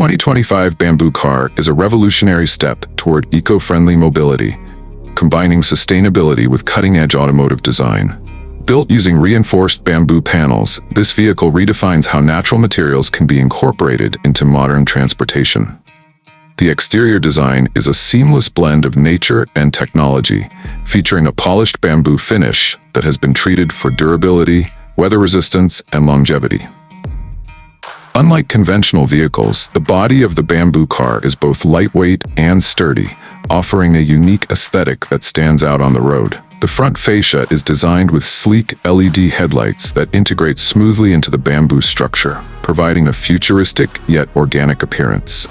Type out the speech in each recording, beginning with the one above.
2025 bamboo car is a revolutionary step toward eco-friendly mobility, combining sustainability with cutting-edge automotive design. Built using reinforced bamboo panels, this vehicle redefines how natural materials can be incorporated into modern transportation. The exterior design is a seamless blend of nature and technology, featuring a polished bamboo finish that has been treated for durability, weather resistance, and longevity. Unlike conventional vehicles, the body of the bamboo car is both lightweight and sturdy, offering a unique aesthetic that stands out on the road. The front fascia is designed with sleek LED headlights that integrate smoothly into the bamboo structure, providing a futuristic yet organic appearance.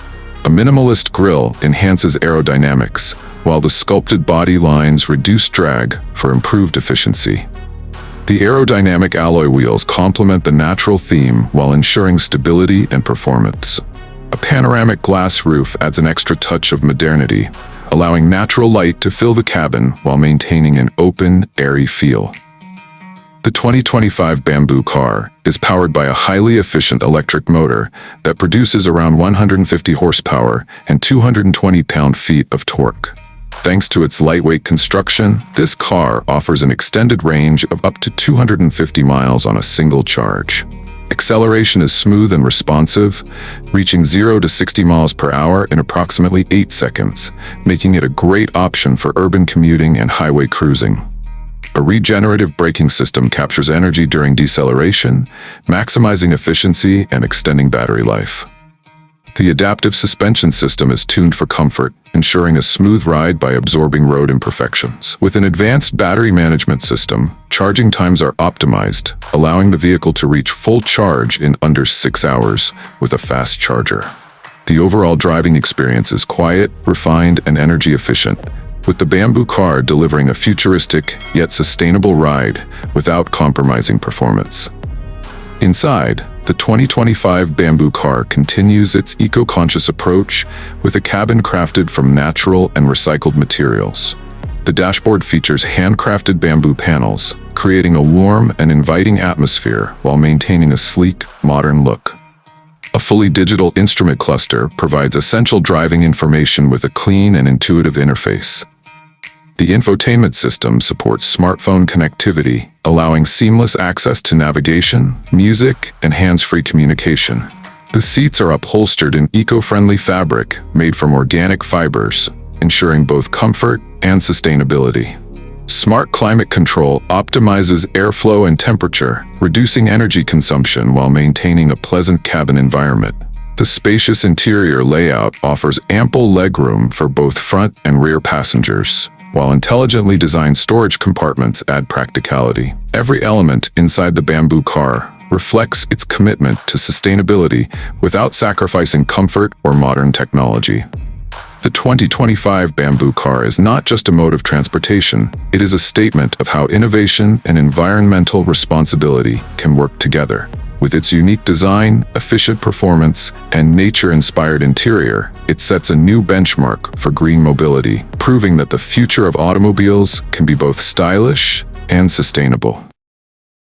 A minimalist grille enhances aerodynamics, while the sculpted body lines reduce drag for improved efficiency. The aerodynamic alloy wheels complement the natural theme while ensuring stability and performance. A panoramic glass roof adds an extra touch of modernity, allowing natural light to fill the cabin while maintaining an open, airy feel. The 2025 bamboo car is powered by a highly efficient electric motor that produces around 150 horsepower and 220 pound-feet of torque. Thanks to its lightweight construction, this car offers an extended range of up to 250 miles on a single charge. Acceleration is smooth and responsive, reaching 0 to 60 miles per hour in approximately 8 seconds, making it a great option for urban commuting and highway cruising. A regenerative braking system captures energy during deceleration, maximizing efficiency and extending battery life. The adaptive suspension system is tuned for comfort, ensuring a smooth ride by absorbing road imperfections. With an advanced battery management system, charging times are optimized, allowing the vehicle to reach full charge in under 6 hours with a fast charger. The overall driving experience is quiet, refined, and energy efficient, with the bamboo car delivering a futuristic yet sustainable ride without compromising performance. Inside, the 2025 bamboo car continues its eco-conscious approach with a cabin crafted from natural and recycled materials. The dashboard features handcrafted bamboo panels, creating a warm and inviting atmosphere while maintaining a sleek, modern look. A fully digital instrument cluster provides essential driving information with a clean and intuitive interface. The infotainment system supports smartphone connectivity, allowing seamless access to navigation, music, and hands-free communication. The seats are upholstered in eco-friendly fabric made from organic fibers, ensuring both comfort and sustainability. Smart climate control optimizes airflow and temperature, reducing energy consumption while maintaining a pleasant cabin environment. The spacious interior layout offers ample legroom for both front and rear passengers, while intelligently designed storage compartments add practicality. Every element inside the bamboo car reflects its commitment to sustainability without sacrificing comfort or modern technology. The 2025 bamboo car is not just a mode of transportation, it is a statement of how innovation and environmental responsibility can work together. With its unique design, efficient performance, and nature-inspired interior, it sets a new benchmark for green mobility, proving that the future of automobiles can be both stylish and sustainable.